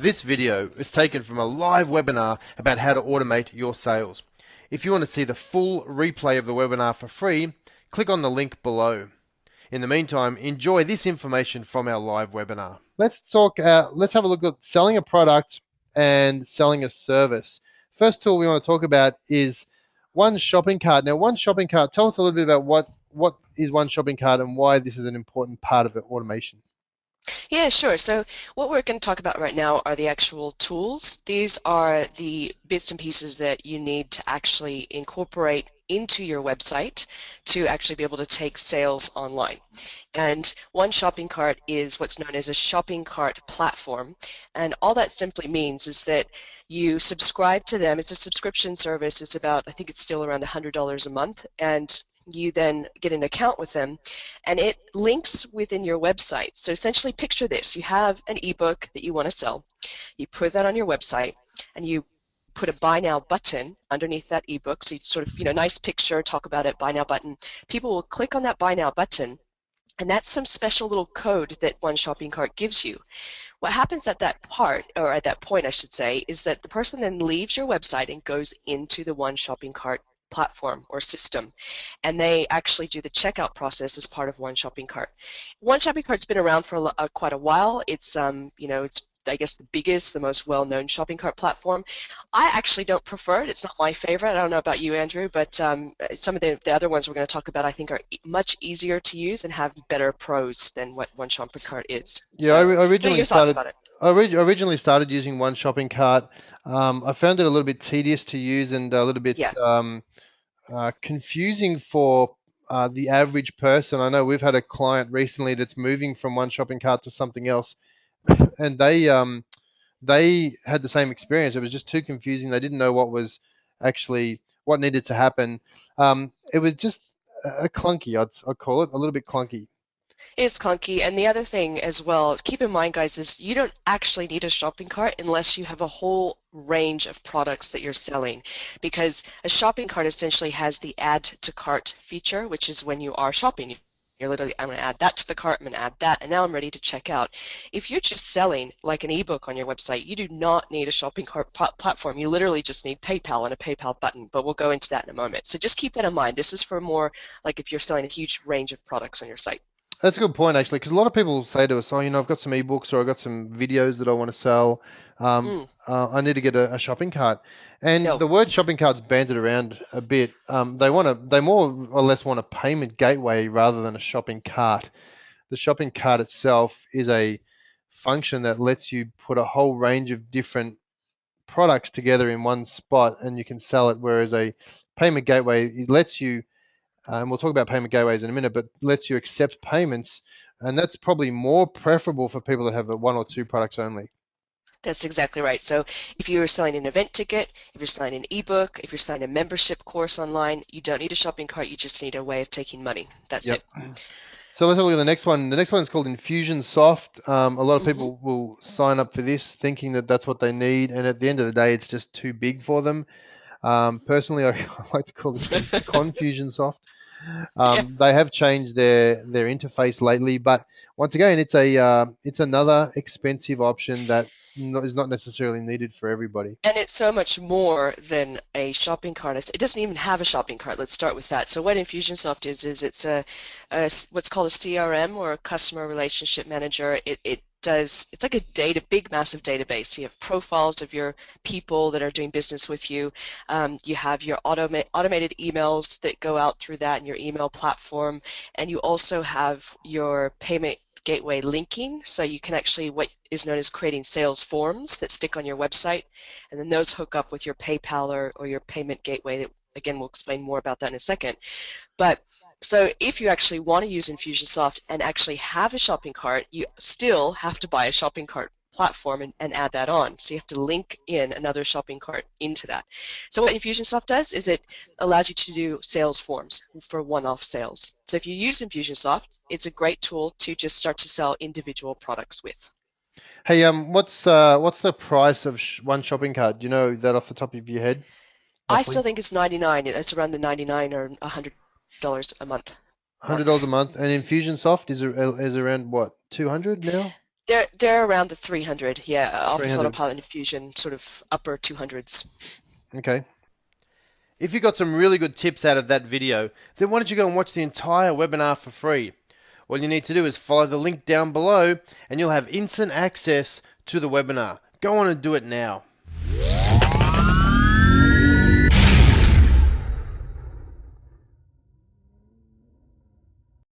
This video is taken from a live webinar about how to automate your sales. If you want to see the full replay of the webinar for free, click on the link below. In the meantime, enjoy this information from our live webinar. Let's have a look at selling a product and selling a service. First tool we want to talk about is One Shopping Cart. Now, One Shopping Cart, tell us a little bit about what is One Shopping Cart and why this is an important part of the automation. Yeah, sure. So what we're going to talk about right now are the actual tools. These are the bits and pieces that you need to actually incorporate into your website to actually be able to take sales online. And One Shopping Cart is what's known as a shopping cart platform. And all that simply means is that you subscribe to them. It's a subscription service. It's about, I think it's still around $100 a month. And you then get an account with them, and it links within your website. So essentially picture this. You have an ebook that you want to sell. You put that on your website, and you put a buy now button underneath that ebook. So you sort of, nice picture, talk about it, buy now button. People will click on that buy now button, and that's some special little code that One Shopping Cart gives you. What happens at that point, I should say, is that the person then leaves your website and goes into the One Shopping Cart platform or system, and they actually do the checkout process as part of One Shopping Cart. One Shopping Cart's been around for quite a while. It's it's, I guess, the biggest, the most well-known shopping cart platform. I actually don't prefer it. It's not my favorite. I don't know about you, Andrew, but some of the other ones we're going to talk about, I think, are much easier to use and have better pros than what One Shopping Cart is. Yeah, So, I what are originally your thoughts started. about it? Originally started using One Shopping Cart. I found it a little bit tedious to use and a little bit Yeah. confusing for the average person. I know we've had a client recently that's moving from One Shopping Cart to something else, and they had the same experience. It was just too confusing. They didn't know what needed to happen. It was just a clunky. I'd call it a little bit clunky. It is clunky, and the other thing as well, keep in mind, guys, is you don't actually need a shopping cart unless you have a whole range of products that you're selling, because a shopping cart essentially has the add to cart feature, which is when you are shopping. You're literally, I'm going to add that to the cart, I'm going to add that, and now I'm ready to check out. If you're just selling like an ebook on your website, you do not need a shopping cart platform. You literally just need PayPal and a PayPal button, but we'll go into that in a moment. So just keep that in mind. This is for more like if you're selling a huge range of products on your site. That's a good point, actually, because a lot of people say to us, "Oh, I've got some ebooks or I've got some videos that I want to sell. Mm, I need to get a shopping cart." And no. the word shopping cart's banded around a bit. They more or less want a payment gateway rather than a shopping cart. The shopping cart itself is a function that lets you put a whole range of different products together in one spot, and you can sell it. Whereas a payment gateway, it lets you and we'll talk about payment gateways in a minute, but lets you accept payments, and that's probably more preferable for people that have one or two products only. That's exactly right. So if you're selling an event ticket, if you're selling an ebook, if you're selling a membership course online, you don't need a shopping cart, you just need a way of taking money. That's Yep. it. So let's have a look at the next one. The next one is called Infusionsoft. A lot of Hmm. people will sign up for this thinking that that's what they need, and at the end of the day, it's just too big for them. Personally, I like to call this Confusionsoft. Yeah. They have changed their interface lately, but once again, it's another expensive option that is not necessarily needed for everybody. And it's so much more than a shopping cart. It doesn't even have a shopping cart. Let's start with that. So what Infusionsoft is it's what's called a CRM, or a customer relationship manager. It's like a big massive database. You have profiles of your people that are doing business with you. You have your automated emails that go out through that in your email platform, and you also have your payment gateway linking, so you can actually, what is known as creating sales forms that stick on your website, and then those hook up with your PayPal or your payment gateway. That, again, we'll explain more about that in a second. But so if you actually want to use Infusionsoft and actually have a shopping cart, you still have to buy a shopping cart platform and add that on. So you have to link in another shopping cart into that. So what Infusionsoft does is it allows you to do sales forms for one-off sales. So if you use Infusionsoft, it's a great tool to just start to sell individual products with. Hey, what's the price of one shopping cart? Do you know that off the top of your head, I roughly? still think it's 99. It's around the 99 or $100 a month mark. $100 a month, and Infusionsoft is around what, 200 now? They're around the 300, yeah. Office 300. Autopilot and Infusion, sort of upper 200s. Okay. If you got some really good tips out of that video, then why don't you go and watch the entire webinar for free? All you need to do is follow the link down below and you'll have instant access to the webinar. Go on and do it now.